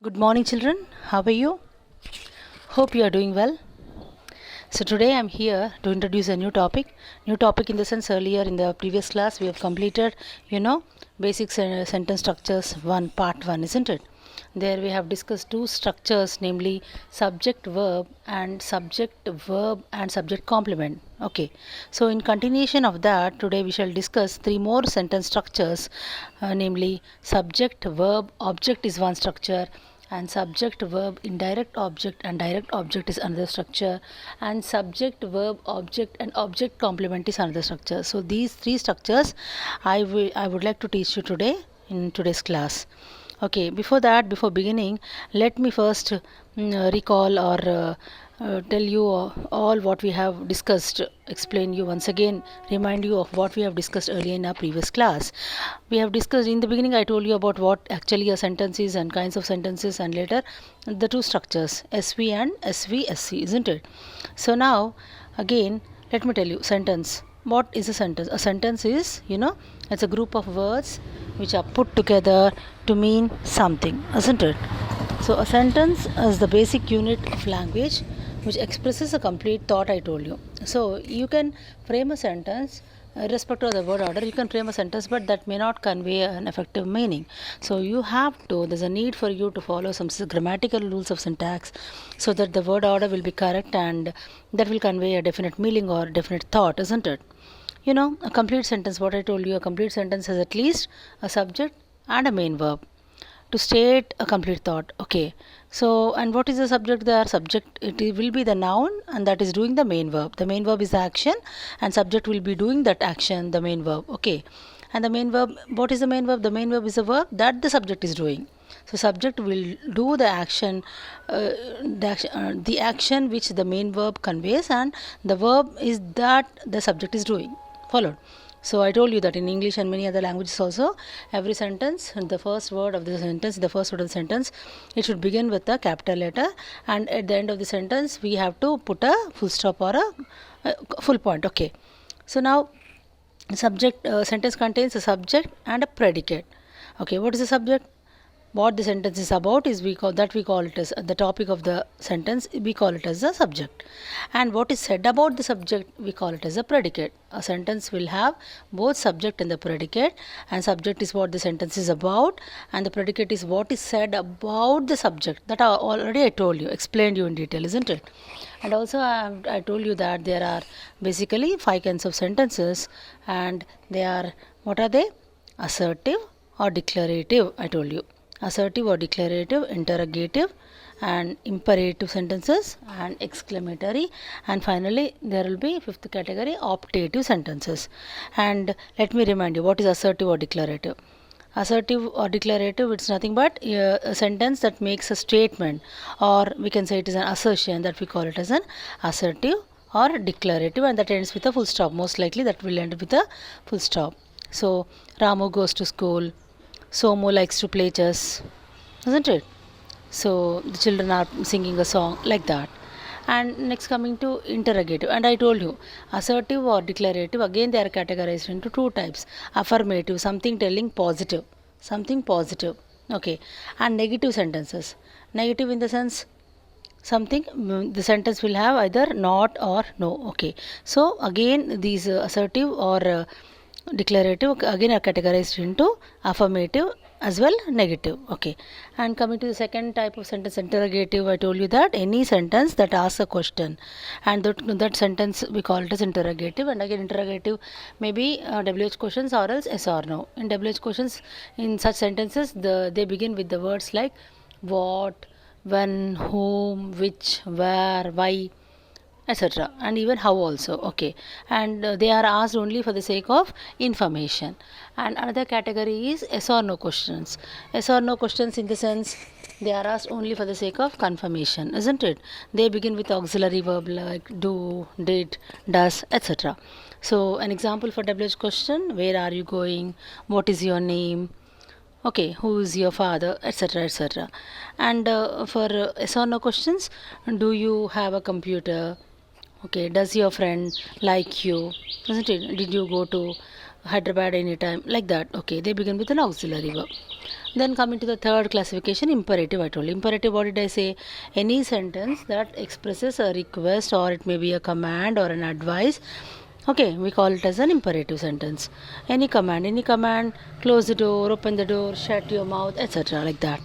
Good morning, children. How are you? Hope you are doing well. So, today I'm here to introduce a new topic. New topic in the sense, earlier in the previous class, we have completed, basic sentence structures 1, part 1, isn't it? There we have discussed two structures, namely subject verb and subject complement. Okay, so in continuation of that, today we shall discuss three more sentence structures, namely subject verb object is one structure, and subject verb indirect object and direct object is another structure, and subject verb object and object complement is another structure. So these three structures I would like to teach you today in today's class. Okay, before that, before beginning, let me first recall or tell you all what we have discussed, explain you once again, remind you of what we have discussed earlier in our previous class. We have discussed in the beginning, I told you about what actually a sentence is and kinds of sentences, and later the two structures SV and SVSC, isn't it? So now, again, let me tell you sentence. What is a sentence? A sentence is, it's a group of words which are put together to mean something, isn't it? So a sentence is the basic unit of language which expresses a complete thought, I told you. So you can frame a sentence irrespective of the word order. You can frame a sentence, but that may not convey an effective meaning. So there's a need for you to follow some grammatical rules of syntax so that the word order will be correct and that will convey a definite meaning or definite thought, isn't it? A complete sentence, what I told you, a complete sentence has at least a subject and a main verb to state a complete thought. Okay, so and what is the subject there? Subject, will be the noun, and that is doing the main verb. The main verb is the action, and subject will be doing that action, the main verb. Okay, and the main verb, what is the main verb? The main verb is a verb that the subject is doing. So subject will do the action which the main verb conveys, and the verb is that the subject is doing. Followed. So I told you that in English and many other languages also, every sentence, the first word of the sentence, it should begin with a capital letter, and at the end of the sentence, we have to put a full stop or a full point. Okay. So now, sentence contains a subject and a predicate. Okay, what is the subject? What the sentence is about is we call it as the topic of the sentence, we call it as the subject, and what is said about the subject, we call it as a predicate. A sentence will have both subject and the predicate, and subject is what the sentence is about, and the predicate is what is said about the subject. That I told you, explained you in detail, isn't it? And also I told you that there are basically 5 kinds of sentences, and they are, what are they? Assertive or declarative, I told you. Assertive or declarative, interrogative and imperative sentences, and exclamatory, and finally there will be fifth category, optative sentences. And let me remind you, what is assertive or declarative? Assertive or declarative, it's nothing but a sentence that makes a statement, or we can say it is an assertion, that we call it as an assertive or declarative, and that ends with a full stop. Most likely that will end with a full stop. So Ramu goes to school, Somu likes to play chess, isn't it? So the children are singing a song, like that. And next, coming to interrogative, and I told you assertive or declarative, again they are categorized into two types: affirmative, something telling positive, okay, and negative sentences. Negative in the sense something, the sentence will have either not or no. Okay, so again these assertive or declarative again are categorized into affirmative as well negative. Okay, and coming to the second type of sentence, interrogative, I told you that any sentence that asks a question, and that sentence we call it as interrogative. And again interrogative may be WH questions or else yes or no. In WH questions, in such sentences, they begin with the words like what, when, whom, which, where, why, etc., and even how also. Okay, and they are asked only for the sake of information. And another category is yes or no questions. Yes or no questions in the sense they are asked only for the sake of confirmation, isn't it? They begin with auxiliary verb like do, did, does, etc. So an example for WH question: where are you going, what is your name, okay, who is your father, etc., etc. And for yes or no questions, do you have a computer, okay, does your friend like you, isn't it? Did you go to Hyderabad anytime, like that. Okay, they begin with an auxiliary verb. Then coming to the third classification, imperative. I told you. Imperative, what did I say? Any sentence that expresses a request, or it may be a command or an advice. Okay, we call it as an imperative sentence. Any command, close the door, open the door, shut your mouth, etc. like that.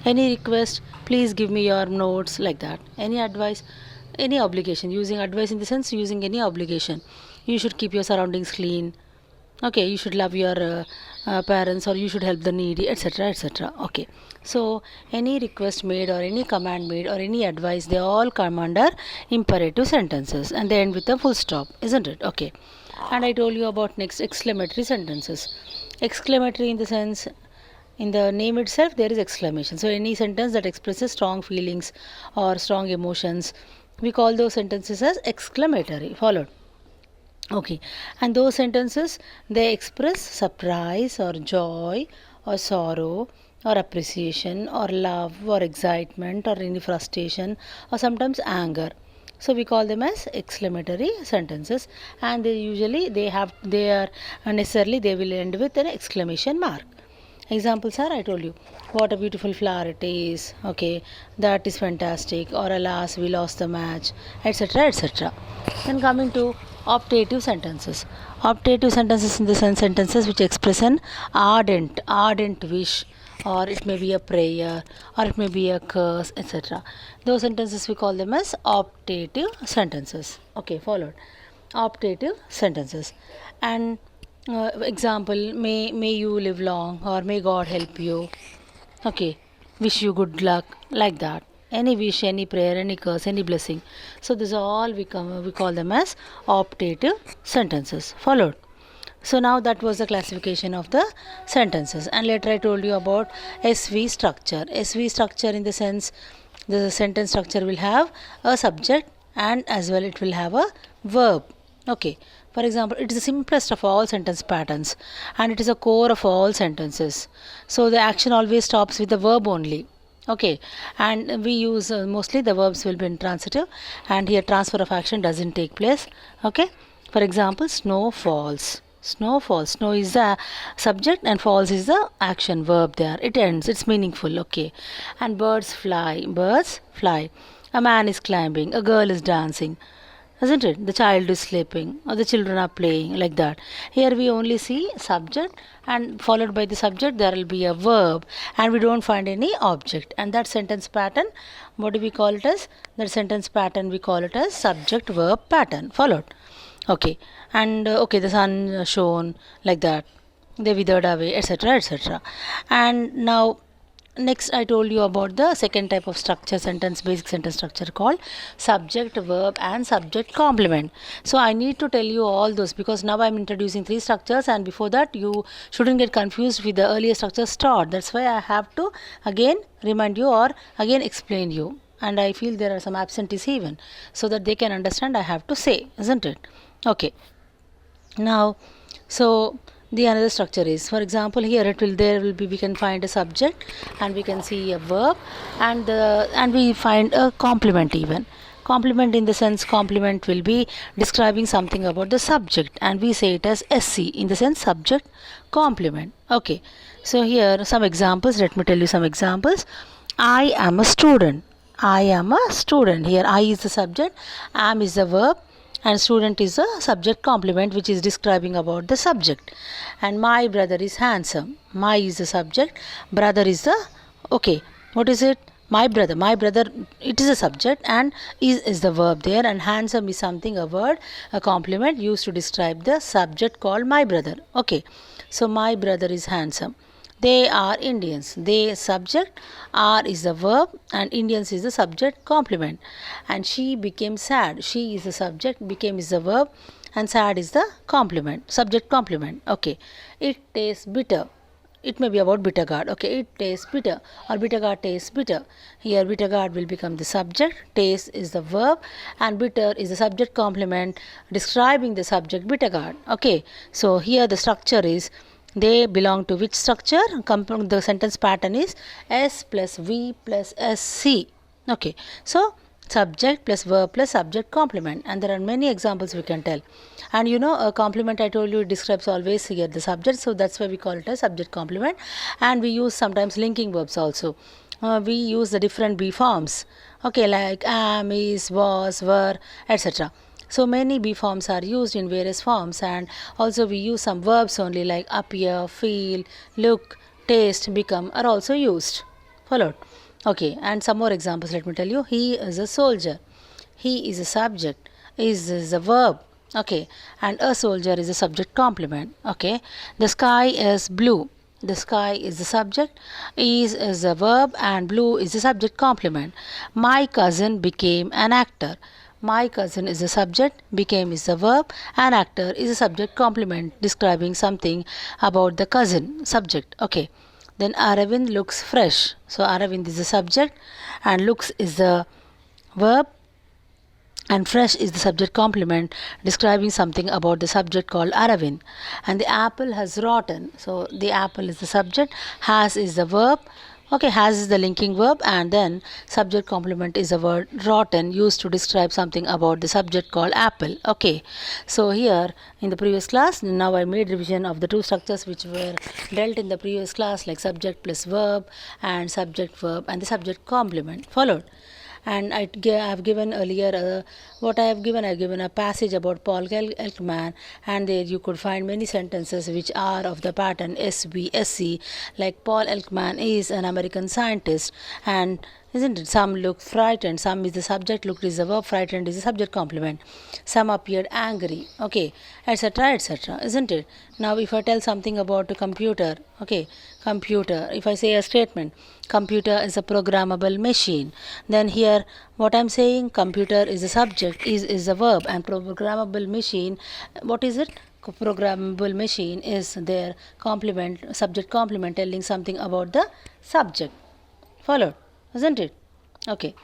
Any request, please give me your notes, like that. Any advice, any obligation. Using advice in the sense using any obligation. You should keep your surroundings clean. Okay, you should love your parents, or you should help the needy, etc., etc. Okay, so any request made or any command made or any advice, they all come under imperative sentences, and they end with a full stop, isn't it? Okay, and I told you about next exclamatory sentences. Exclamatory in the sense, in the name itself there is exclamation. So any sentence that expresses strong feelings or strong emotions, we call those sentences as exclamatory. Followed. Okay, and those sentences, they express surprise or joy or sorrow or appreciation or love or excitement or any frustration or sometimes anger. So we call them as exclamatory sentences, and they are necessarily, they will end with an exclamation mark. Examples are, I told you, what a beautiful flower it is, okay, that is fantastic, or alas, we lost the match, etc. etc. Then coming to optative sentences. Optative sentences in the sense sentences which express an ardent wish, or it may be a prayer, or it may be a curse, etc. Those sentences we call them as optative sentences. Okay, followed. Optative sentences. And example, may you live long, or may God help you. Okay, wish you good luck, like that. Any wish, any prayer, any curse, any blessing. So this all we call them as optative sentences. Followed. So now that was the classification of the sentences, and later I told you about SV structure. SV structure in the sense, the sentence structure will have a subject and as well it will have a verb. Okay, for example, it is the simplest of all sentence patterns, and it is a core of all sentences. So the action always stops with the verb only. Okay, and we use mostly the verbs will be intransitive, and here transfer of action doesn't take place. Okay, for example, snow falls. Snow falls. Snow is the subject and falls is the action verb there. It ends. It's meaningful. Okay, and birds fly. Birds fly. A man is climbing. A girl is dancing, isn't it? The child is sleeping, or the children are playing, like that. Here we only see subject, and followed by the subject there will be a verb, and we don't find any object. And that sentence pattern, what do we call it as? That sentence pattern we call it as subject verb pattern. Followed. Okay, and okay, the sun shone, like that. They withered away, etc., etc. And now next I told you about the second type of structure, basic sentence structure, called subject verb and subject complement. So I need to tell you all those because now I'm introducing three structures, and before that you shouldn't get confused with the earlier structure start. That's why I have to again remind you or again explain you, and I feel there are some absentees even, so that they can understand I have to say, isn't it? Okay, now so the another structure is, for example, here we can find a subject, and we can see a verb, and we find a complement even. Complement in the sense, complement will be describing something about the subject, and we say it as SC in the sense subject complement. Okay, so here some examples. Let me tell you some examples. I am a student. I am a student. Here I is the subject, am is the verb, and student is a subject complement which is describing about the subject. And my brother is handsome. My is the subject, brother is the, okay, what is it? My brother, it is a subject, and is the verb there, and handsome is something, a word, a complement used to describe the subject called my brother. Okay, so my brother is handsome. They are Indians. They subject, are is the verb, and Indians is the subject complement. And she became sad. She is the subject, became is the verb, and sad is the complement, subject complement. Okay, it tastes bitter. It may be about bitter gourd. Okay, it tastes bitter, or bitter gourd tastes bitter. Here bitter gourd will become the subject, taste is the verb, and bitter is the subject complement describing the subject bitter gourd. Okay, so here the structure is, they belong to which structure? The sentence pattern is S plus V plus SC. Okay, so subject plus verb plus subject complement, and there are many examples we can tell. And you know, a complement, I told you, it describes always here the subject, so that's why we call it a subject complement. And we use sometimes linking verbs also. We use the different be forms, okay, like am, is, was, were, etc. So many be forms are used in various forms, and also we use some verbs only, like appear, feel, look, taste, become are also used. Followed. Okay, and some more examples, let me tell you. He is a soldier. He is a subject. Is a verb. Okay, and a soldier is a subject complement. Okay, the sky is blue. The sky is the subject, is a verb, and blue is the subject complement. My cousin became an actor. My cousin is the subject, became is the verb, and actor is a subject complement describing something about the cousin subject. Okay. Then Aravind looks fresh. So Aravind is the subject and looks is the verb, and fresh is the subject complement describing something about the subject called Aravind. And the apple has rotten. So the apple is the subject, has is the verb. Okay, has is the linking verb, and then subject complement is the word rotten used to describe something about the subject called apple. Okay, so here in the previous class, now I made revision of the two structures which were dealt in the previous class, like subject plus verb and subject verb and the subject complement. Followed. And I have given earlier what I have given a passage about Paul Elkman, and there you could find many sentences which are of the pattern SVSC, like Paul Elkman is an American scientist, and isn't it? Some look frightened, some is the subject, looked is the verb, frightened is the subject complement. Some appeared angry, okay, etc. etc. Isn't it? Now, if I tell something about a computer, okay, computer, if I say a statement, computer is a programmable machine, then here what I'm saying, computer is the subject, is a verb, and programmable machine, what is it? Programmable machine is their complement, subject complement, telling something about the subject. Followed, isn't it? Okay.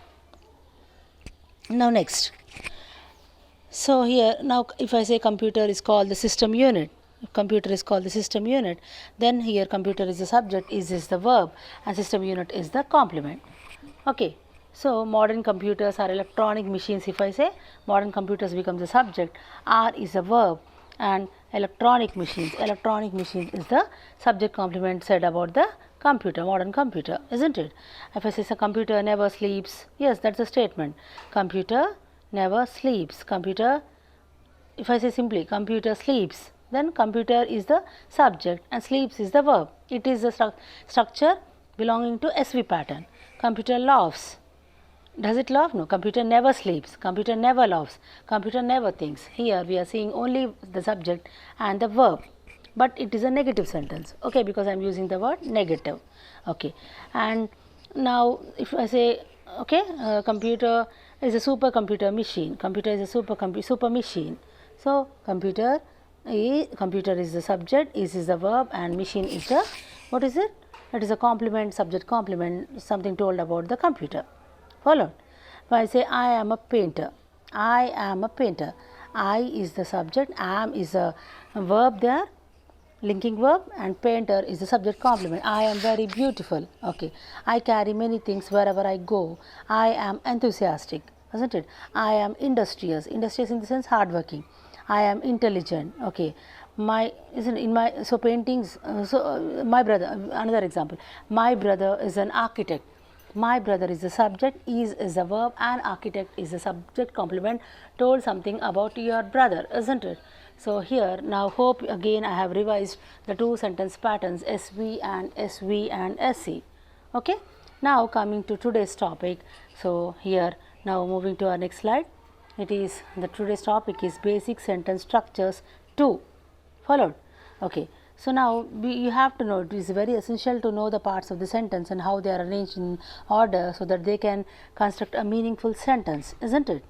Now next. So here now if I say computer is called the system unit, if computer is called the system unit, then here computer is the subject, is the verb, and system unit is the complement. Okay. So modern computers are electronic machines. If I say modern computers becomes the subject, are is a verb, and electronic machines is the subject complement said about the computer, modern computer, isn't it? If I say a computer never sleeps, yes, that's a statement. Computer never sleeps. Computer, if I say simply computer sleeps, then computer is the subject and sleeps is the verb. It is the structure belonging to SV pattern. Computer laughs. Does it laugh? No. Computer never sleeps. Computer never laughs. Computer never thinks. Here we are seeing only the subject and the verb, but it is a negative sentence. Okay, because I am using the word negative. Okay, and now if I say, okay, computer is a supercomputer machine. Computer is a super machine. So computer is the subject, is the verb, and machine is the, what is it? It is a complement, subject complement, something told about the computer. Followed. If I say I am a painter, I am a painter. I is the subject, am is a verb there, linking verb, and painter is the subject complement. I am very beautiful. Okay. I carry many things wherever I go. I am enthusiastic, isn't it? I am industrious. Industrious in the sense hardworking. I am intelligent. Okay. My isn't in my so paintings. My brother. Another example. My brother is an architect. My brother is the subject, is a verb, and architect is the subject complement, told something about your brother, isn't it? So here now hope again I have revised the two sentence patterns SV and SC. Okay. Now coming to today's topic. So here now moving to our next slide. It is the today's topic is basic sentence structures 2. Followed. Okay. So now you have to know, it is very essential to know the parts of the sentence and how they are arranged in order so that they can construct a meaningful sentence, isn't it?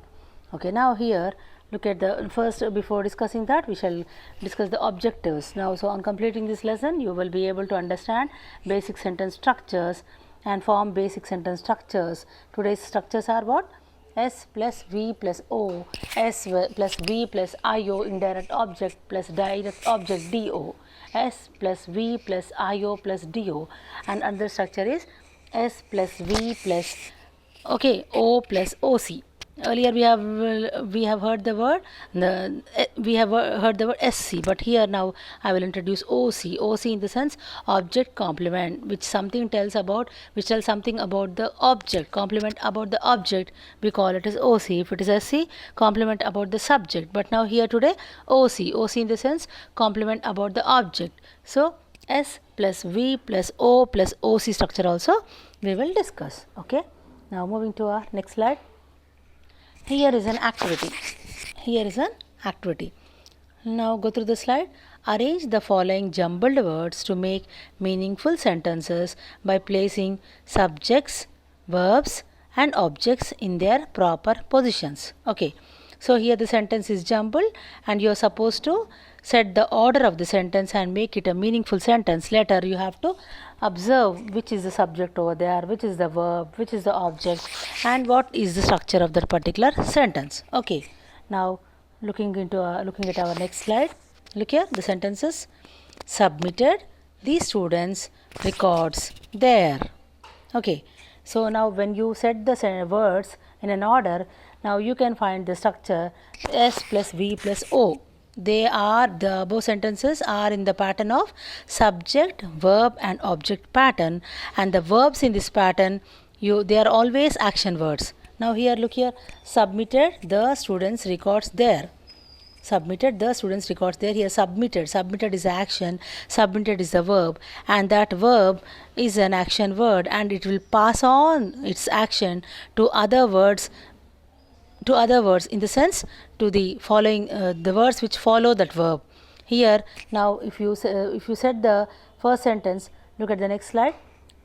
Okay, now here look at the first, before discussing that we shall discuss the objectives. Now so on completing this lesson you will be able to understand basic sentence structures and form basic sentence structures. Today's structures are what? S plus V plus O, S plus V plus IO, indirect object plus direct object DO, S plus V plus IO plus DO, and another structure is S plus V plus Okay, O plus OC. Earlier we have heard the word we have heard the word SC, but here now I will introduce OC. OC in the sense object complement, which tells something about the object. Complement about the object, we call it as OC. If it is SC, complement about the subject. But now here today OC. OC in the sense complement about the object. So S plus V plus O plus OC structure also we will discuss. Okay. Now moving to our next slide. Here is an activity. Here is an activity. Now go through the slide. Arrange the following jumbled words to make meaningful sentences by placing subjects, verbs and objects in their proper positions. Okay. So here the sentence is jumbled and you are supposed to set the order of the sentence and make it a meaningful sentence. Later you have to observe which is the subject over there, which is the verb, which is the object and what is the structure of that particular sentence. Okay. Now looking at our next slide. Look here, the sentences. Submitted the students' records there. Okay. So now when you set the words in an order, now you can find the structure S plus V plus O. The above sentences are in the pattern of subject, verb and object pattern, and the verbs in this pattern they are always action words. Now here look here, submitted the students' records there. Submitted the students' records there. Here submitted is the action, submitted is the verb, and that verb is an action word and it will pass on its action to other words in the sense to the following the words which follow that verb. Here now if you set the first sentence, look at the next slide.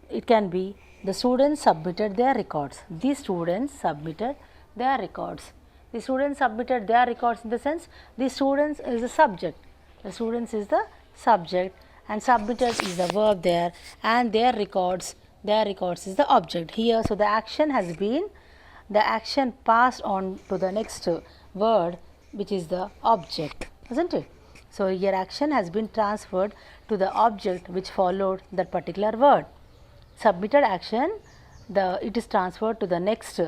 It can be the students submitted their records. The students submitted their records. The students submitted their records in the sense the students is the subject. The students is the subject and submitted is the verb there and their records is the object here. So the action passed on to the next word which is the object, isn't it? So here action has been transferred to the object which followed that particular word. Submitted action, it is transferred to the next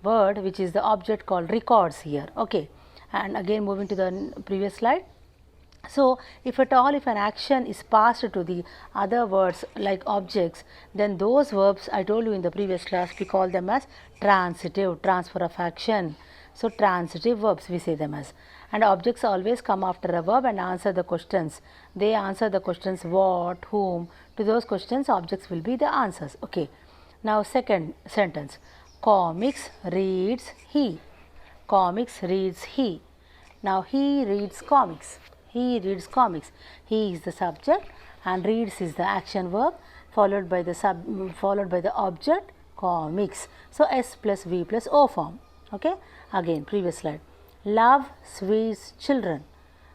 word which is the object called records here. Okay. And again moving to the previous slide. So if an action is passed to the other words like objects, then those verbs I told you in the previous class, we call them as transitive, transfer of action. So transitive verbs we say them as. And objects always come after a verb and answer the questions. They answer the questions what, whom. To those questions objects will be the answers. Okay. Now second sentence. Comics reads he. Comics reads he. Now he reads comics. He reads comics. He is the subject and reads is the action verb followed by the object comics. So S plus V plus O form. Okay. Again previous slide. Love sweets children.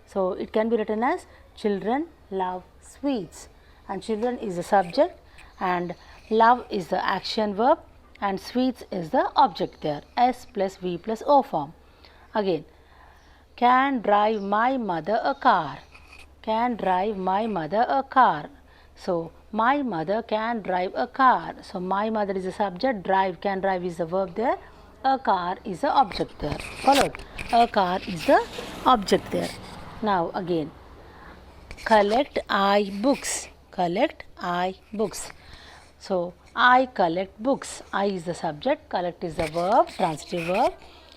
So it can be written as children love sweets and children is the subject and love is the action verb and sweets is the object there. S plus V plus O form. Again, can drive my mother a car. Can drive my mother a car. So my mother can drive a car. So my mother is the subject, can drive is the verb there, a car is the object there. Followed. A car is the object there. Now again, collect I books. Collect I books. So I collect books. I is the subject, collect is the verb, transitive verb,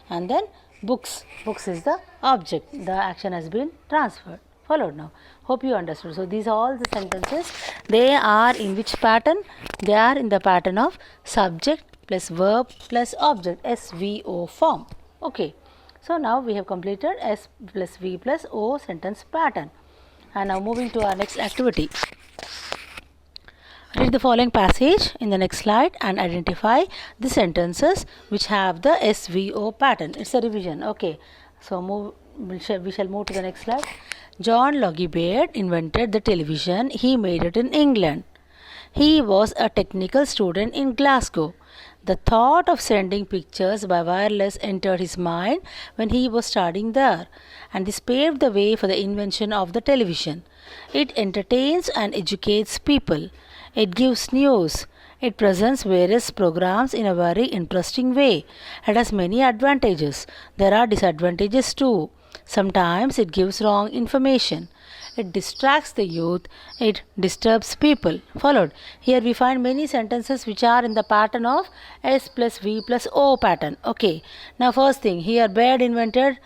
and then books. Books is the object. The action has been transferred. Followed now. Hope you understood. So these are all the sentences. They are in which pattern? They are in the pattern of subject plus verb plus object, SVO form. Okay. So now we have completed S plus V plus O sentence pattern. And now moving to our next activity. Read the following passage in the next slide and identify the sentences which have the SVO pattern. It's a revision. Okay. So we shall move to the next slide. John Logie Baird invented the television. He made it in England. He was a technical student in Glasgow. The thought of sending pictures by wireless entered his mind when he was studying there, and this paved the way for the invention of the television. It entertains and educates people. It gives news. It presents various programs in a very interesting way. It has many advantages. There are disadvantages too. Sometimes it gives wrong information. It distracts the youth. It disturbs people. Followed. Here we find many sentences which are in the pattern of S plus V plus O pattern. Okay. Now first thing, here Baird invented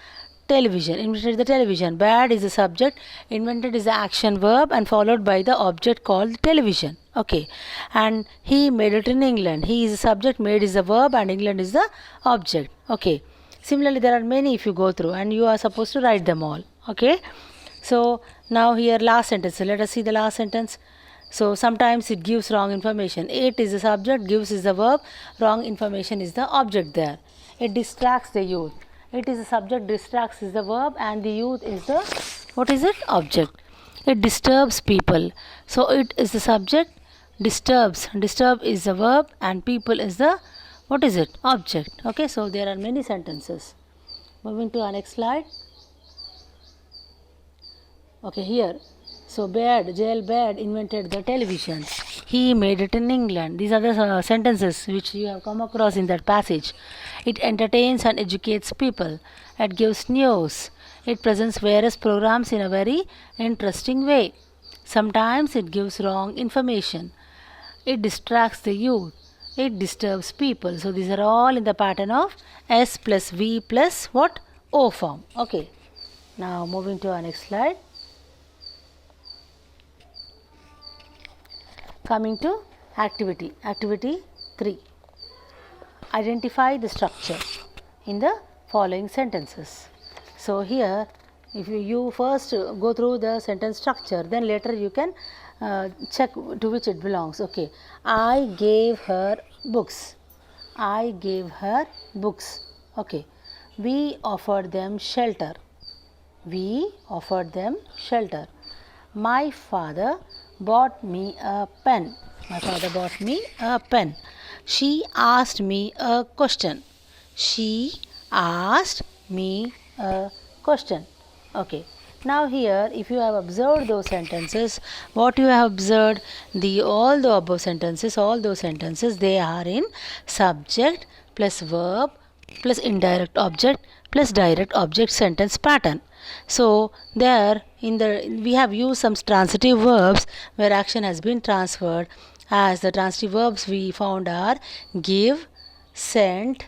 the television. Bad is the subject, invented is the action verb, and followed by the object called television. Okay, and he made it in England. He is the subject, made is the verb, and England is the object. Okay, similarly there are many if you go through, and you are supposed to write them all. Okay, so now here last sentence. So let us see the last sentence. So sometimes it gives wrong information. It is the subject, gives is the verb, wrong information is the object there. It distracts the youth. It is the subject, distracts is the verb, and the youth is the, what is it? Object. It disturbs people. So it is the subject, disturbs. Disturb is the verb, and people is the, what is it? Object. Okay, so there are many sentences. Moving to our next slide. Okay, here. So Baird, J.L. Baird invented the television. He made it in England. These are the sentences which you have come across in that passage. It entertains and educates people. It gives news. It presents various programs in a very interesting way. Sometimes it gives wrong information. It distracts the youth. It disturbs people. So these are all in the pattern of S plus V plus what? O form. Okay. Now moving to our next slide. Coming to activity. Activity 3. Identify the structure in the following sentences. So here, if you first go through the sentence structure, then later you can check to which it belongs. Okay. I gave her books. I gave her books. Okay. We offered them shelter. We offered them shelter. My father bought me a pen. My father bought me a pen. She asked me a question. She asked me a question. Okay. Now here, if you have observed those sentences, what you have observed, all the above sentences, all those sentences, they are in subject plus verb plus indirect object plus direct object sentence pattern. So there we have used some transitive verbs where action has been transferred. As the transitive verbs we found are give, send,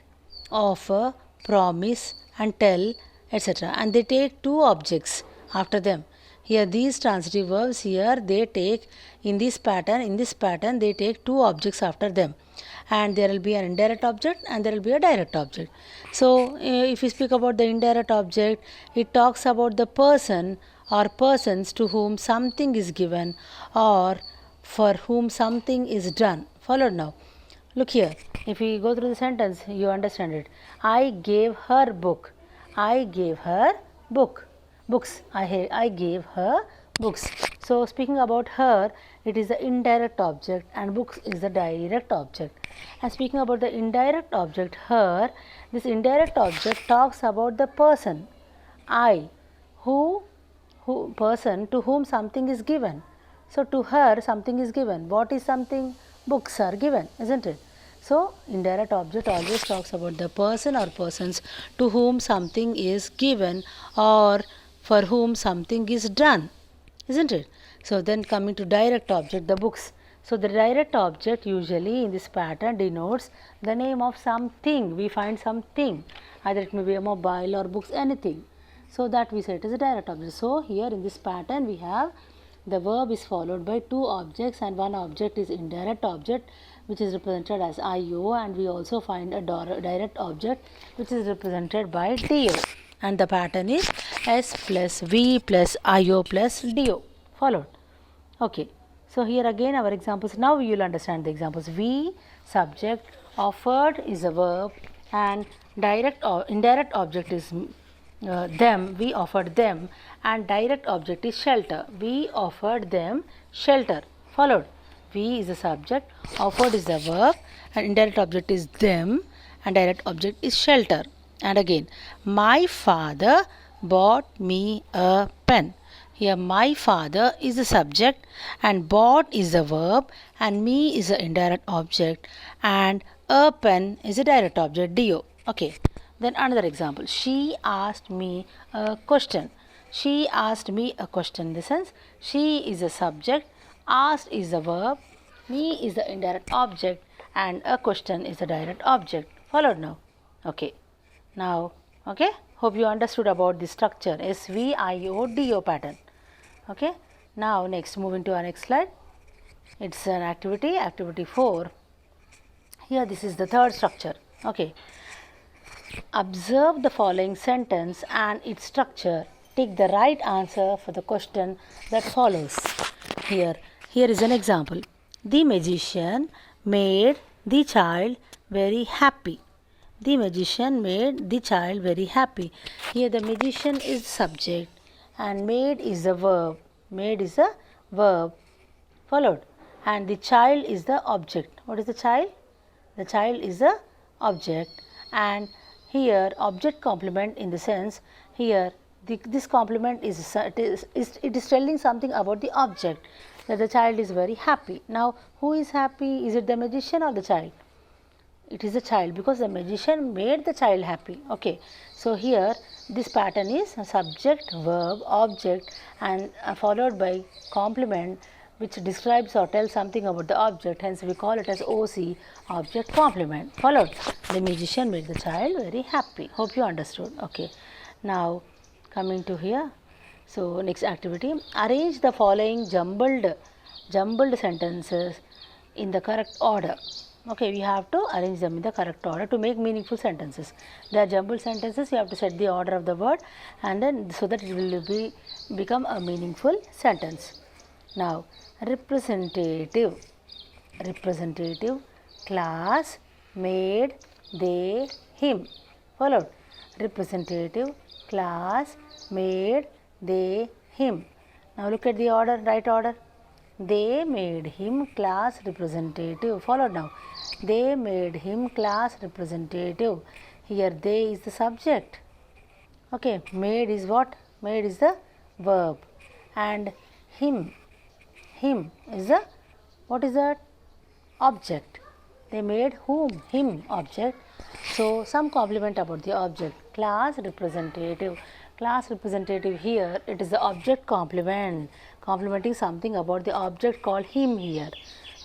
offer, promise, and tell, etc. And they take two objects after them. Here these transitive verbs here they take in this pattern they take two objects after them, and there will be an indirect object and there will be a direct object. So if we speak about the indirect object, it talks about the person or persons to whom something is given or for whom something is done. Followed now. Look here. If we go through the sentence, you understand it. I gave her book. I gave her book. Books. I gave her books. So speaking about her, it is the indirect object and books is the direct object. And speaking about the indirect object her, this indirect object talks about the person. I, who person to whom something is given. So to her something is given. What is something? Books are given, isn't it? So indirect object always talks about the person or persons to whom something is given or for whom something is done, isn't it? So then coming to direct object, the books. So the direct object usually in this pattern denotes the name of something. We find something, either it may be a mobile or books, anything. So that we say it is a direct object. So here in this pattern we have the verb is followed by two objects and one object is indirect object which is represented as IO, and we also find a direct object which is represented by DO, and the pattern is S plus V plus IO plus DO. Followed. Okay. So here again our examples. Now you will understand the examples. We subject, offered is a verb, and direct or indirect object is them. We offered them, and direct object is shelter. We offered them shelter. Followed. We is the subject, offered is the verb, and indirect object is them, and direct object is shelter. And again, my father bought me a pen. Here my father is the subject and bought is the verb and me is the indirect object and a pen is a direct object do. Okay. Then another example. She asked me a question. She asked me a question in the sense she is a subject, asked is the verb, me is the indirect object and a question is the direct object. Followed now? Okay. Now, okay. Hope you understood about the structure SVIODO pattern. Okay. Now, next moving to our next slide. It's an activity, activity 4. Here this is the third structure. Okay. Observe the following sentence and its structure. Take the right answer for the question that follows. Here is an example. The magician made the child very happy. The magician made the child very happy. Here the magician is subject and made is the verb. Made is the verb. Followed. And the child is the object. What is the child? The child is the object. And here object complement in the sense here this complement is telling something about the object that the child is very happy. Now who is happy? Is it the magician or the child? It is the child because the magician made the child happy. Okay. So here this pattern is subject, verb, object and followed by complement which describes or tells something about the object, hence we call it as OC, object complement. Followed. The magician made the child very happy. Hope you understood. Okay. Now coming to here. So next activity, arrange the following jumbled sentences in the correct order. Okay, we have to arrange them in the correct order to make meaningful sentences. They are jumbled sentences, you have to set the order of the word and then so that it will become a meaningful sentence. Now, representative, class, made, they, him. Followed. Representative, class, made, they, him. Now look at the order, right order. They made him class representative. Followed now. They made him class representative. Here they is the subject. Okay, made is what? Made is the verb. And him is the, what is that? Object. They made whom? Him object. So some complement about the object. Class representative. Class representative here, it is the object complement. Complementing something about the object called him here.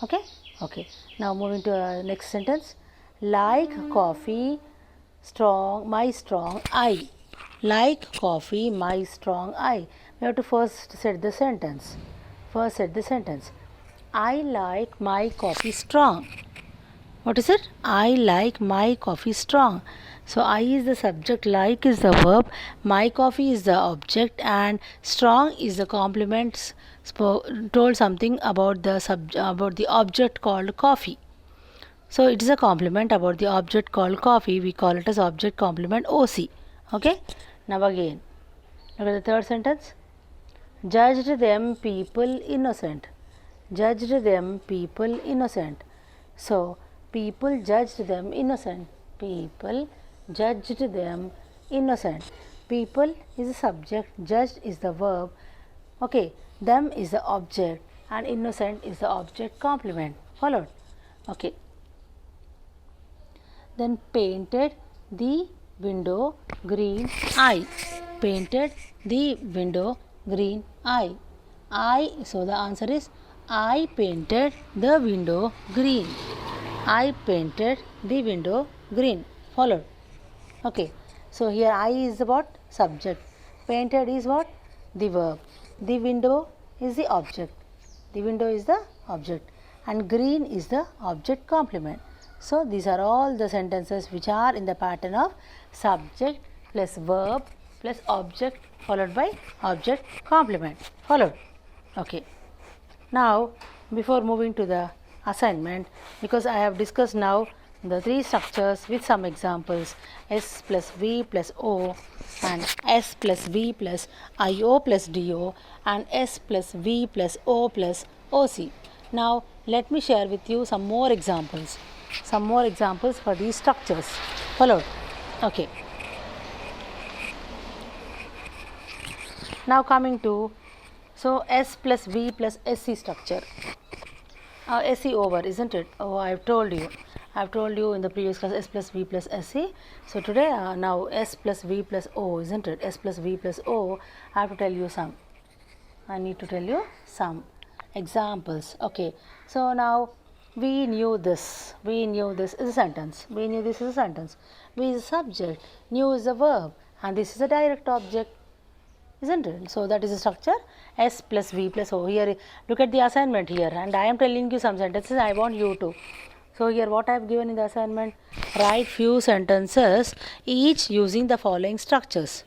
Okay? Okay. Now moving to our next sentence. Like coffee, my strong eye. Like coffee, my strong eye. We have to first set the sentence. I like my coffee strong. What is it? I like my coffee strong. So I is the subject, like is the verb, my coffee is the object and strong is the complement told something about the object called coffee. So it is a complement about the object called coffee. We call it as object complement OC. Okay? Now again, look at the third sentence. Judged them people innocent. Judged them people innocent. So people judged them innocent. People judged them innocent. People is the subject, judged is the verb. Okay, them is the object and innocent is the object complement. Followed. Okay. Then painted the window green eye. Painted the window green eye. So the answer is I painted the window green. I painted the window green. Followed. Okay. So here I is what? Subject. Painted is what? The verb. The window is the object. The window is the object. And green is the object complement. So these are all the sentences which are in the pattern of subject plus verb plus object followed by object complement. Followed. Okay. Now before moving to the assignment, because I have discussed now the three structures with some examples, S plus V plus O and S plus V plus IO plus DO and S plus V plus O plus OC. Now let me share with you some more examples for these structures. Followed. Okay. Now coming to So S plus V plus SE structure. SE over, isn't it? Oh, I've told you. I've told you in the previous class S plus V plus SE. So today now S plus V plus O, isn't it? S plus V plus O. I have to tell you some. I need to tell you some examples. Okay. So now we knew this. We knew this is a sentence. We knew this is a sentence. We is a subject. Knew is a verb. And this is a direct object. Isn't it? So that is the structure S plus V plus O. Here look at the assignment here, and I am telling you some sentences I want you to. So here what I have given in the assignment, write few sentences each using the following structures.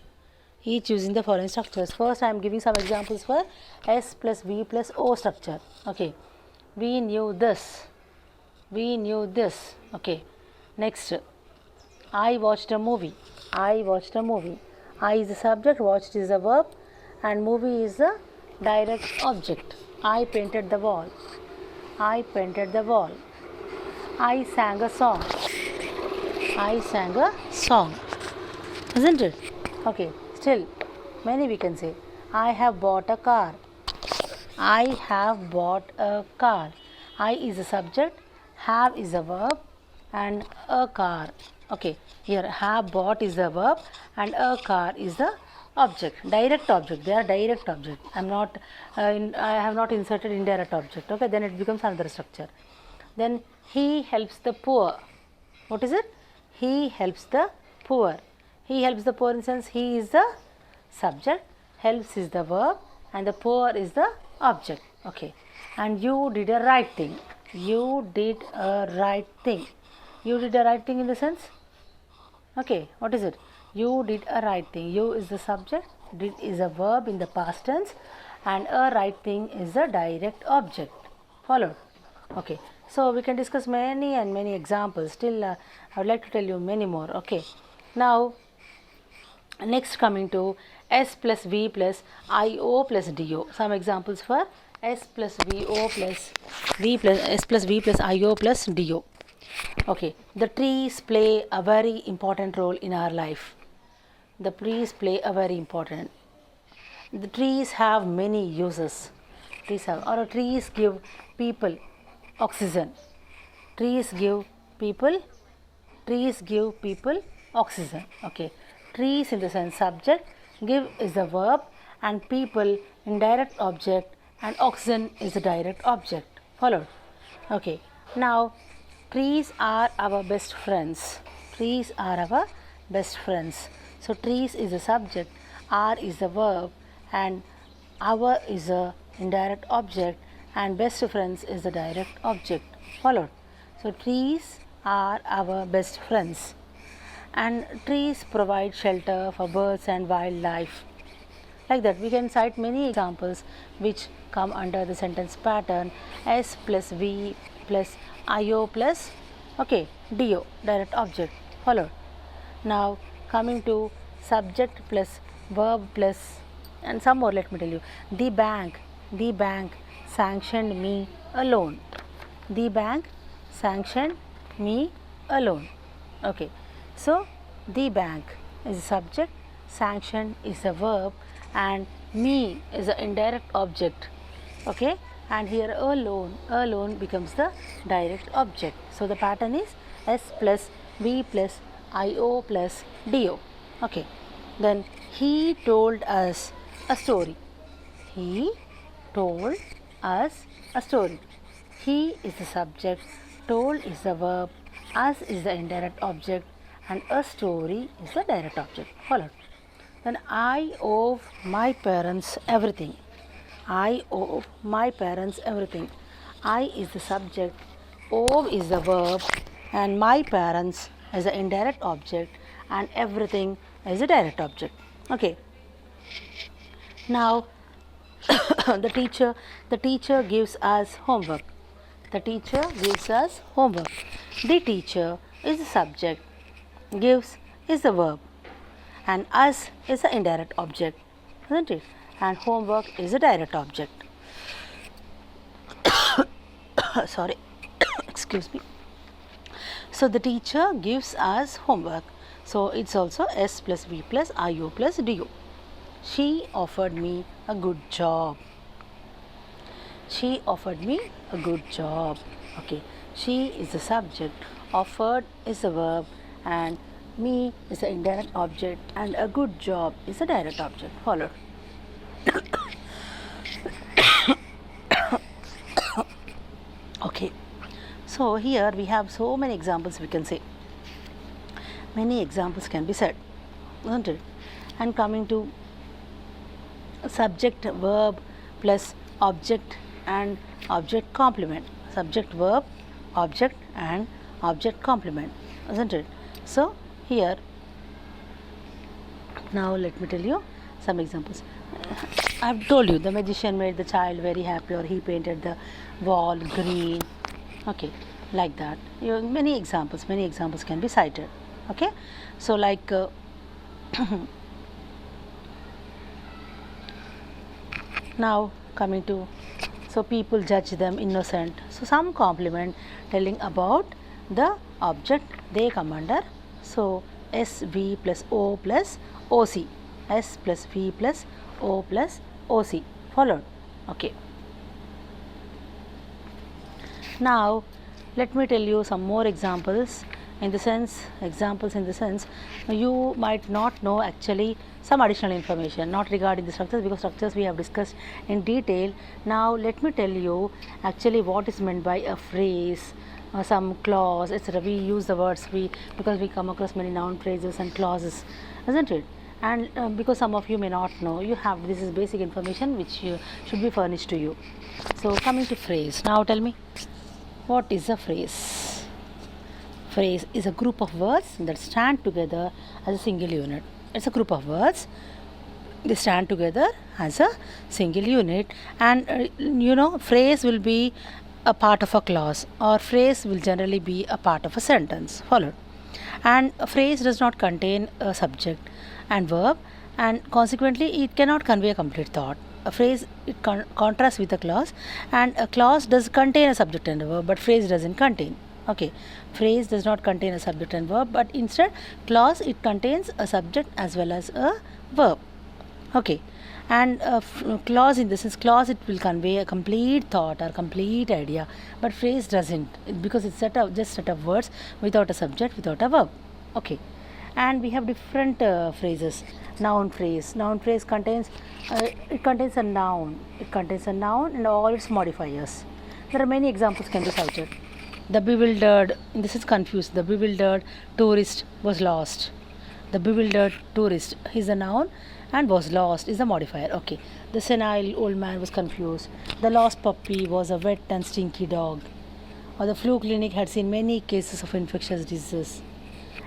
Each using the following structures. First I am giving some examples for S plus V plus O structure. Okay. We knew this. We knew this. Okay. Next. I watched a movie. I watched a movie. I is the subject, watched is the verb, and movie is the direct object. I painted the wall. I painted the wall. I sang a song. I sang a song. Isn't it? Okay, still many we can say. I have bought a car. I have bought a car. I is the subject, have is the verb, and a car. Okay, here have bought is the verb and a car is the object, direct object. They are direct object. I have not inserted indirect object. Okay, then it becomes another structure. Then he helps the poor. What is it? He helps the poor. He helps the poor in the sense he is the subject, helps is the verb, and the poor is the object. Okay, and you did a right thing. You did a right thing. You did a right thing in the sense. Okay, what is it? You did a right thing. You is the subject, did is a verb in the past tense, and a right thing is the direct object. Followed? Okay, so we can discuss many and many examples. Still, I would like to tell you many more. Okay, now next coming to S plus V plus IO plus DO. Some examples for S plus VO plus V plus S plus V plus IO plus DO. Okay, the trees play a very important role in our life. The trees play a very important. The trees have many uses. Trees give people oxygen. Trees give people oxygen. Okay, trees in the sense subject, give is the verb, and people indirect object, and oxygen is the direct object. Followed? Okay, now trees are our best friends. Trees are our best friends. So trees is the subject, are is the verb, and our is the indirect object, and best friends is the direct object. Followed? So trees are our best friends, and trees provide shelter for birds and wildlife. Like that, we can cite many examples which come under the sentence pattern S plus V plus IO plus DO, direct object. Followed? Now coming to subject plus verb plus, and some more, let me tell you. The bank sanctioned me a loan. The bank sanctioned me a loan. Okay, so the bank is a subject, sanction is a verb, and me is an indirect object. Okay, and here a loan becomes the direct object. So the pattern is S plus V plus IO plus DO. Okay, then he told us a story. He told us a story. He is the subject, told is the verb, us is the indirect object, and a story is the direct object. Followed? Then I owe my parents everything. I owe my parents everything. I is the subject, owe is the verb, and my parents is the indirect object, and everything is a direct object. Okay. Now the teacher gives us homework. The teacher gives us homework. The teacher is the subject, gives is the verb, and us is the indirect object, isn't it? And homework is a direct object. Sorry, excuse me. So the teacher gives us homework. So it's also S plus V plus IO plus DO. She offered me a good job. She offered me a good job. Okay, she is the subject, offered is the verb, and me is the indirect object, and a good job is the direct object. Followed. Okay, so here we have so many examples we can say. Many examples can be said, isn't it? And coming to subject verb plus object and object complement. Subject verb, object and object complement, isn't it? So here now let me tell you some examples. I've told you the magician made the child very happy, or he painted the wall green. Okay, like that. Many examples can be cited. Okay, so like now coming to, so people judge them innocent. So some compliment telling about the object they come under. So S V plus O plus OC. S plus V plus O plus OC. Followed. Okay. Now let me tell you some more examples in the sense, you might not know actually some additional information, not regarding the structures, because structures we have discussed in detail. Now let me tell you actually what is meant by a phrase, some clause, etc. We use the words because we come across many noun phrases and clauses, isn't it? And because some of you may not know, this is basic information which should be furnished to you. So coming to phrase, now tell me, what is a phrase? Phrase is a group of words that stand together as a single unit. It's a group of words, they stand together as a single unit, and phrase will be a part of a clause, or phrase will generally be a part of a sentence. Followed. And a phrase does not contain a subject and verb, and consequently it cannot convey a complete thought. A phrase contrasts with a clause, and a clause does contain a subject and a verb, but phrase doesn't contain. Okay, phrase does not contain a subject and verb, but instead clause it contains a subject as well as a verb. Okay, and clause, in this sense, clause it will convey a complete thought or complete idea, but phrase doesn't, because it's just set of words without a subject, without a verb. Okay, and we have different phrases. Noun phrase contains a noun. It contains a noun and all its modifiers. There are many examples can be cited. The bewildered, this is confused. The bewildered tourist was lost. The bewildered tourist is a noun and was lost is a modifier. Okay. The senile old man was confused. The lost puppy was a wet and stinky dog. Or the flu clinic had seen many cases of infectious diseases.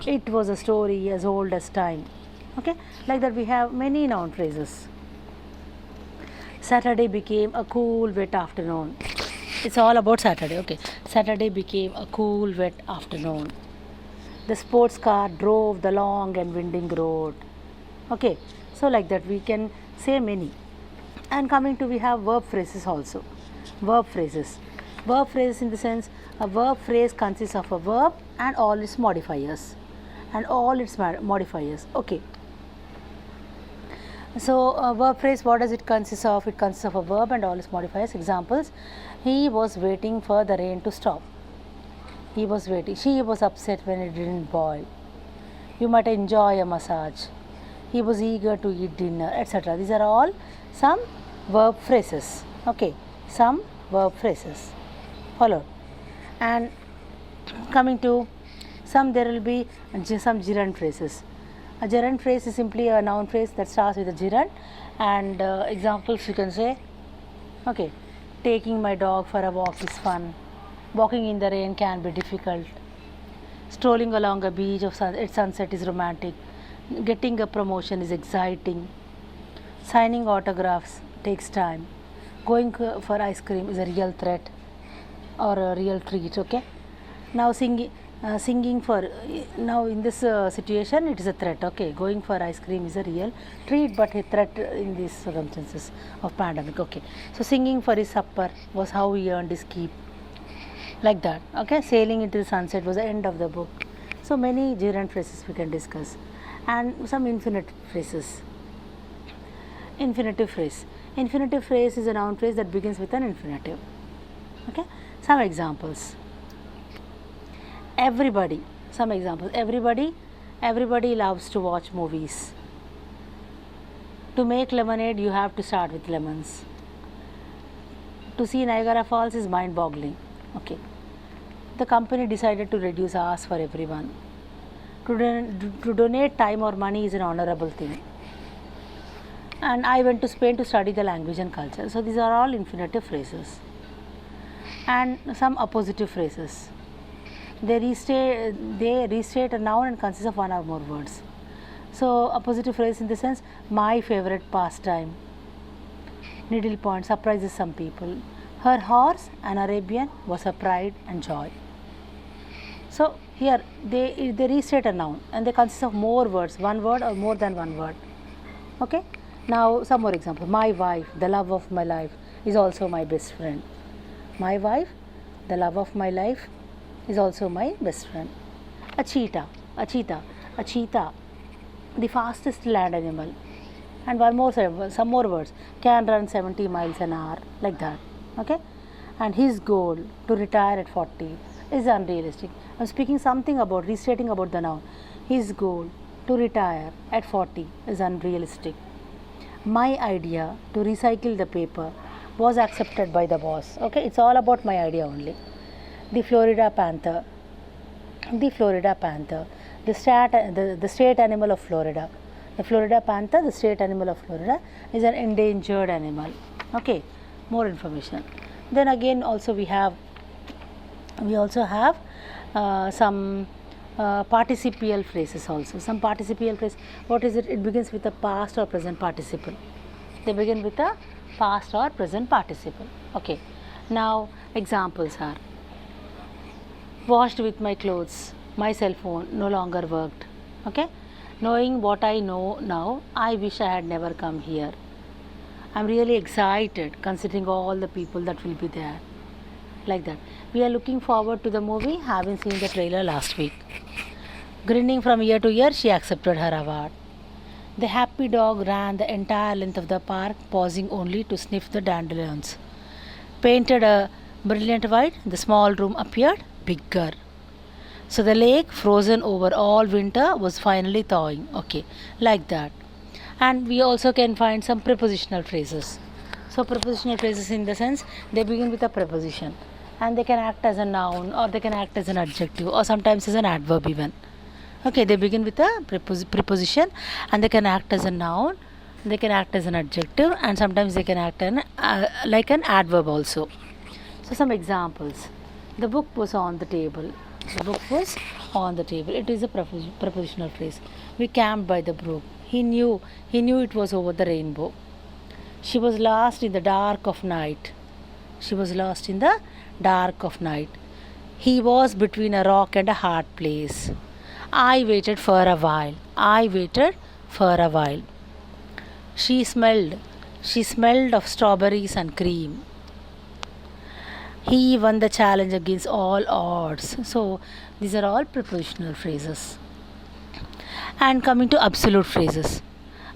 It was a story as old as time. Okay. Like that we have many noun phrases. Saturday became a cool wet afternoon. It's all about Saturday. Okay. Saturday became a cool wet afternoon. The sports car drove the long and winding road. Okay. So like that we can say many. And coming to, we have verb phrases also. Verb phrases. Verb phrases in the sense, a verb phrase consists of a verb and all its modifiers. Okay. So a verb phrase, what does it consist of? It consists of a verb and all its modifiers. Examples: he was waiting for the rain to stop. He was waiting. She was upset when it didn't boil. You might enjoy a massage. He was eager to eat dinner, etc. These are all some verb phrases. Okay, some verb phrases. Follow. And coming to some, there will be some gerund phrases. A gerund phrase is simply a noun phrase that starts with a gerund, and examples you can say, okay, taking my dog for a walk is fun. Walking in the rain can be difficult. Strolling along a beach at sunset is romantic. Getting a promotion is exciting. Signing autographs takes time. Going for ice cream is a real threat or a real treat. Okay. Now singing for, now in this situation it is a threat. Okay, going for ice cream is a real treat but a threat in these circumstances of pandemic. Okay, so singing for his supper was how he earned his keep, like that. Okay, sailing into the sunset was the end of the book. So many gerund phrases we can discuss, and some infinitive phrases. Infinitive phrase. Infinitive phrase is a noun phrase that begins with an infinitive. Okay, some examples. Everybody, some examples. Everybody loves to watch movies. To make lemonade, you have to start with lemons. To see Niagara Falls is mind-boggling. Okay. The company decided to reduce hours for everyone. To donate time or money is an honorable thing. And I went to Spain to study the language and culture. So these are all infinitive phrases. And some appositive phrases. They restate a noun and consist of one or more words. So appositive phrase in the sense, my favorite pastime. Needle point surprises some people. Her horse, an Arabian, was her pride and joy. So here they restate a noun and they consist of more words, one word or more than one word. Okay. Now some more example. My wife, the love of my life, is also my best friend. My wife, the love of my life, is also my best friend. A cheetah, the fastest land animal. And some more words, can run 70 miles an hour, like that. Okay. And his goal to retire at 40 is unrealistic. I'm speaking something about, restating about the noun. His goal to retire at 40 is unrealistic. My idea to recycle the paper was accepted by the boss. Okay, it's all about my idea only. The Florida panther, the state animal of Florida. The Florida panther, the state animal of Florida, is an endangered animal. Okay, more information. Then again, also we also have some participial phrases also. Some participial phrase, what is it? It begins with a past or present participle. They begin with a past or present participle. Okay. Now examples are, washed with my clothes, my cell phone no longer worked. Okay. Knowing what I know now, I wish I had never come here. I'm really excited considering all the people that will be there. Like that. We are looking forward to the movie, having seen the trailer last week. Grinning from ear to ear, she accepted her award. The happy dog ran the entire length of the park, pausing only to sniff the dandelions. Painted a brilliant white, the small room appeared bigger. So the lake, frozen over all winter, was finally thawing. Okay, like that. And we also can find some prepositional phrases. So prepositional phrases in the sense, they begin with a preposition. And they can act as a noun, or they can act as an adjective, or sometimes as an adverb even. Okay, they begin with a preposition and they can act as a noun, they can act as an adjective, and sometimes they can act like an adverb also. So some examples. The book was on the table. The book was on the table. It is a prepositional phrase. We camped by the brook. He knew it was over the rainbow. She was lost in the dark of night. She was lost in the dark of night. He was between a rock and a hard place. I waited for a while. I waited for a while. She smelled of strawberries and cream. He won the challenge against all odds. So these are all prepositional phrases. And coming to absolute phrases.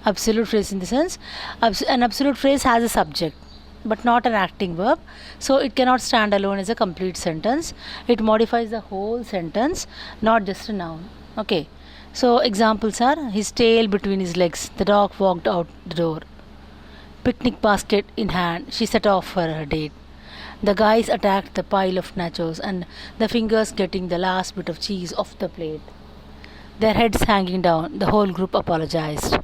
Absolute phrase in the sense, an absolute phrase has a subject but not an acting verb, so it cannot stand alone as a complete sentence. It modifies the whole sentence, not just a noun. Okay, so examples are, his tail between his legs, the dog walked out the door. Picnic basket in hand, she set off for her date. The guys attacked the pile of nachos and the fingers getting the last bit of cheese off the plate. Their heads hanging down, the whole group apologized.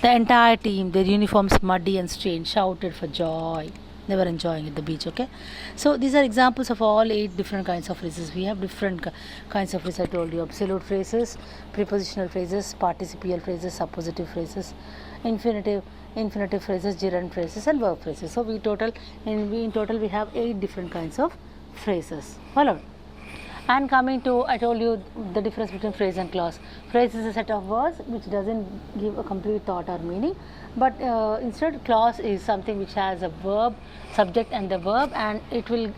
The entire team, their uniforms muddy and stained, shouted for joy. They were enjoying at the beach. Okay, so these are examples of all 8 different kinds of phrases. We have different kinds of phrases. I told you, absolute phrases, prepositional phrases, participial phrases, suppositive phrases, infinitive phrases, gerund phrases, and verb phrases. So in total we have 8 different kinds of phrases. Follow. And coming to, I told you the difference between phrase and clause. Phrase is a set of words which doesn't give a complete thought or meaning, but instead clause is something which has a verb, subject and the verb, and it will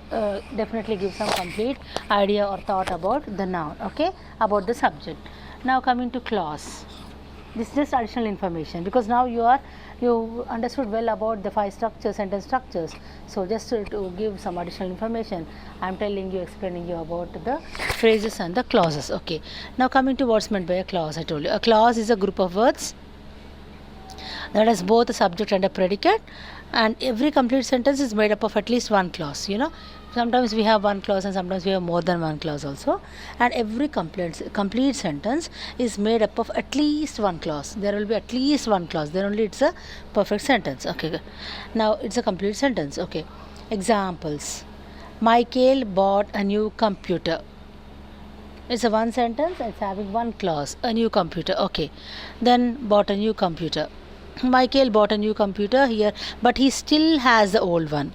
definitely give some complete idea or thought about the noun, okay, about the subject. Now coming to clause. This is just additional information, because now you understood well about the 5 structures, sentence structures. So just to give some additional information, I am explaining you about the phrases and the clauses. Okay. Now coming to what's meant by a clause. I told you a clause is a group of words that has both a subject and a predicate, and every complete sentence is made up of at least one clause. Sometimes we have one clause and sometimes we have more than one clause also, and every complete sentence is made up of at least one clause. There will be at least one clause, then only it's a perfect sentence. Okay, now it's a complete sentence. Okay, examples: Michael bought a new computer. It's a one sentence, it's having one clause, a new computer. Okay, then bought a new computer. Michael bought a new computer here, but he still has the old one.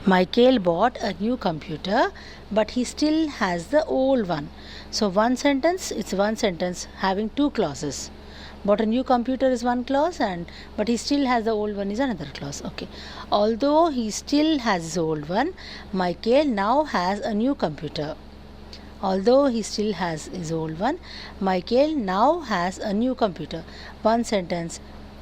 Michael bought a new computer, but he still has the old one. So one sentence, it's one sentence having two clauses. Bought a new computer is one clause, but he still has the old one is another clause. Okay. Although he still has his old one, Michael now has a new computer. Although he still has his old one, Michael now has a new computer. One sentence,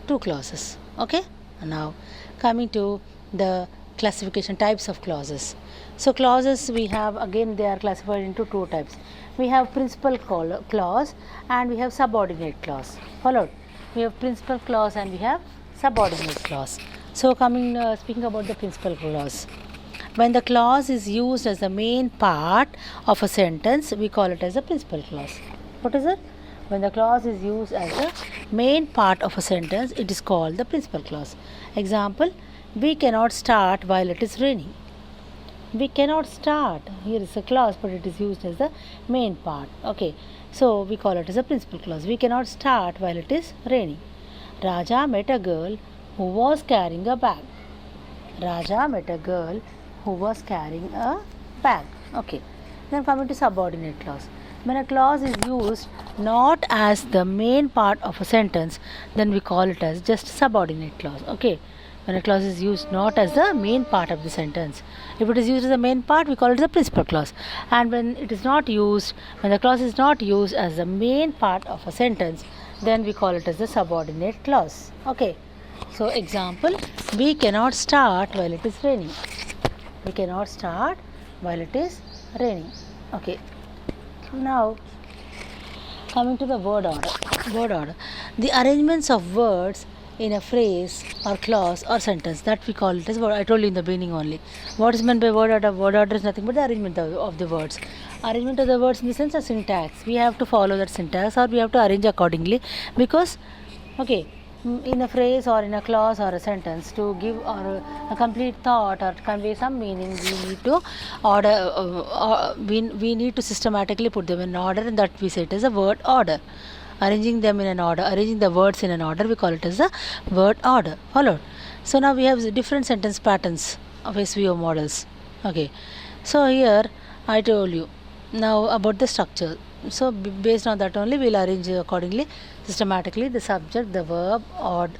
two clauses. Okay. Now coming to the classification types of clauses. So clauses we have, again they are classified into two types. We have principal clause and we have subordinate clause. Followed. We have principal clause and we have subordinate clause. So speaking about the principal clause. When the clause is used as the main part of a sentence, we call it as a principal clause. What is it? When the clause is used as the main part of a sentence, it is called the principal clause. Example: we cannot start while it is raining. We cannot start. Here is a clause, but it is used as the main part. Okay, so we call it as a principal clause. We cannot start while it is raining. Raja met a girl who was carrying a bag. Raja met a girl who was carrying a bag. Okay, then coming to subordinate clause. When a clause is used not as the main part of a sentence, then we call it as just subordinate clause. Okay, when a clause is used not as the main part of the sentence. If it is used as the main part, we call it the principal clause. And when it is not used, when the clause is not used as the main part of a sentence, then we call it as the subordinate clause. Okay, so example: we cannot start while it is raining. We cannot start while it is raining. Okay. Now, coming to the word order. Word order. The arrangements of words in a phrase or clause or sentence, that we call it as word. I told you in the beginning only. What is meant by word order? Word order is nothing but the arrangement of the words. Arrangement of the words in the sense of syntax. We have to follow that syntax, or we have to arrange accordingly, because, okay, in a phrase or in a clause or a sentence, to give or a complete thought or convey some meaning, we need to order. We need to systematically put them in order, and that we say it as a word order. Arranging them in an order, arranging the words in an order, we call it as a word order. Followed. So now we have different sentence patterns of SVO models. Okay. So here I told you now about the structure. So based on that only we will arrange accordingly, systematically, the subject, the verb,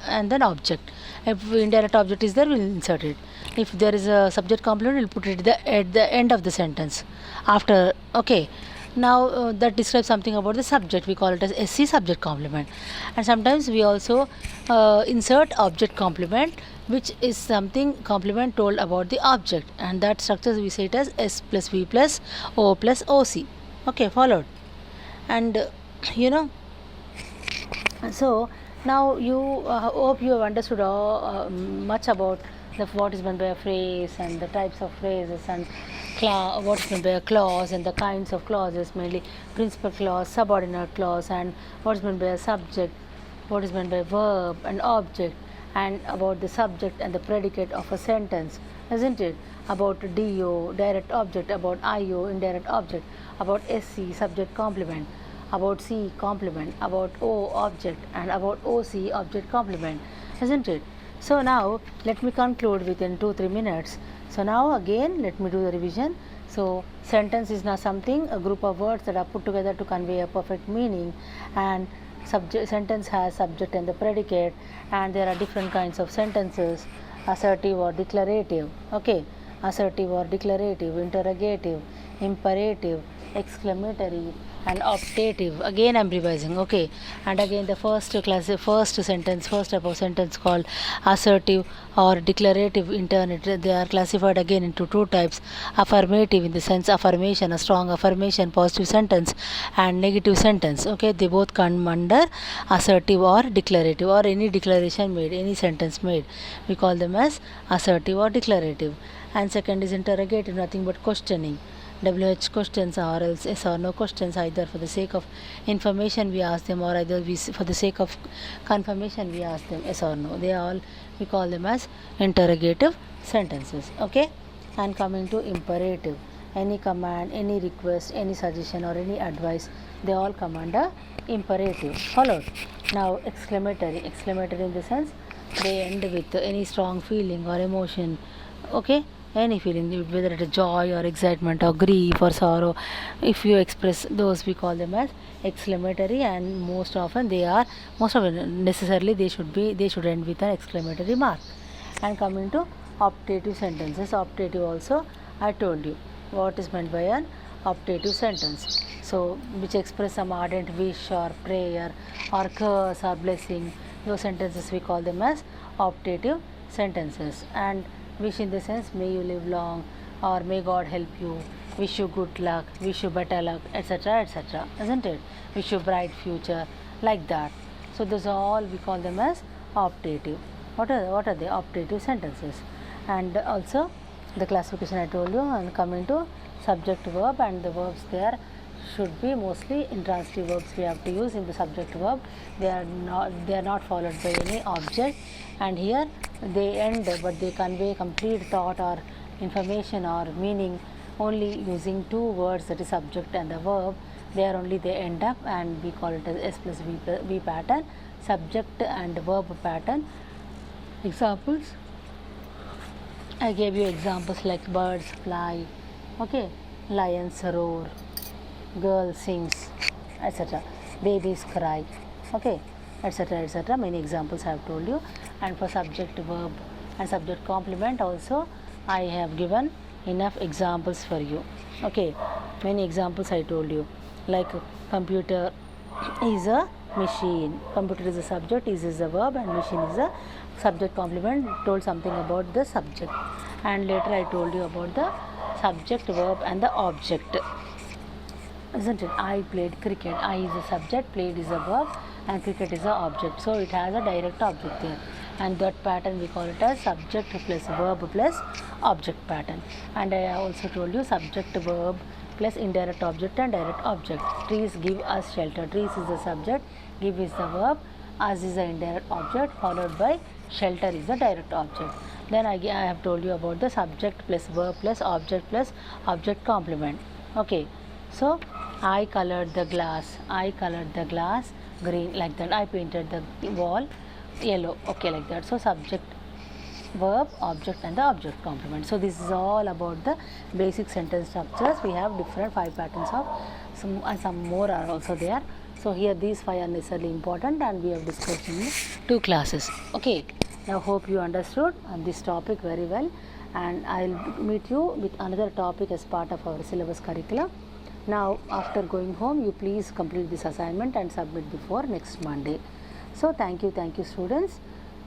and then object. If indirect object is there, we will insert it. If there is a subject complement, we will put it at the end of the sentence. After, okay. Now that describes something about the subject. We call it as SC, subject complement. And sometimes we also insert object complement, which is something complement told about the object. And that structure we say it as S plus V plus O plus OC. Okay, followed. And so now you hope you have understood much about what is meant by a phrase and the types of phrases, and what is meant by a clause and the kinds of clauses, mainly principal clause, subordinate clause, and what is meant by a subject, what is meant by verb and object, and about the subject and the predicate of a sentence, isn't it? About DO, direct object, about IO, indirect object, about SC, subject complement, about C, complement, about O, object, and about OC, object complement, isn't it? So now let me conclude within 2-3 minutes. So now again let me do the revision. So sentence is now something, a group of words that are put together to convey a perfect meaning, and sentence has subject and the predicate, and there are different kinds of sentences: assertive or declarative, okay, assertive or declarative, interrogative, imperative, exclamatory, and optative. Again I'm revising, okay. And again the first sentence, first type of sentence called assertive or declarative internet. They are classified again into two types: affirmative in the sense affirmation, a strong affirmation, positive sentence, and negative sentence. Okay, they both come under assertive or declarative, or any declaration made, any sentence made, we call them as assertive or declarative. And second is interrogative, nothing but questioning. WH questions or else yes or no questions, either for the sake of information we ask them, or either for the sake of confirmation we ask them yes or no. They all, we call them as interrogative sentences. Okay. And coming to imperative, any command, any request, any suggestion, or any advice, they all come under imperative. Followed. Now exclamatory in the sense they end with any strong feeling or emotion. Okay, any feeling, whether it is joy or excitement or grief or sorrow, if you express those, we call them as exclamatory. And most often necessarily they should end with an exclamatory mark. And coming to optative sentences, optative also I told you what is meant by an optative sentence. So which express some ardent wish or prayer or curse or blessing, those sentences we call them as optative sentences. And wish in the sense may you live long, or may God help you, wish you good luck, wish you better luck, etc., isn't it? Wish you bright future, like that. So those are all, we call them as optative. What are they? Optative sentences. And also the classification I told you. And coming to subject verb, and the verbs there should be mostly intransitive verbs we have to use in the subject verb. They are not followed by any object, and here they end but they convey complete thought or information or meaning only using two words, that is subject and the verb. There only they end up, and we call it as S plus V pattern, subject and verb pattern. Examples, I gave you examples like birds fly, okay, lions roar, girl sings, etc., babies cry, okay, etc. Many examples I have told you. And for subject verb and subject complement also I have given enough examples for you. Okay, many examples I told you, like computer is a machine, computer is a subject, is a verb, and machine is a subject complement, told something about the subject. And later I told you about the subject, verb, and the object, isn't it? I played cricket, I is a subject, played is a verb, and cricket is a object. So it has a direct object there, and that pattern we call it as subject plus verb plus object pattern. And I also told you subject verb plus indirect object and direct object. Trees give us shelter. Trees is the subject, give is the verb, us is the indirect object, followed by shelter is the direct object. Then I have told you about the subject plus verb plus object complement. Okay, so I colored the glass green, like that. I painted the wall yellow, okay, like that. So subject, verb, object, and the object complement. So this is all about the basic sentence structures. We have different 5 patterns of some more are also there. So here these 5 are necessarily important, and we have discussed in 2 classes. Okay, now hope you understood this topic very well, and I'll meet you with another topic as part of our syllabus curriculum. Now after going home, you please complete this assignment and submit before next Monday. So thank you students.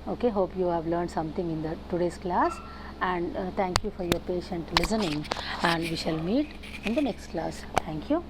Okay, hope you have learned something in the today's class, and thank you for your patient listening, and we shall meet in the next class. Thank you.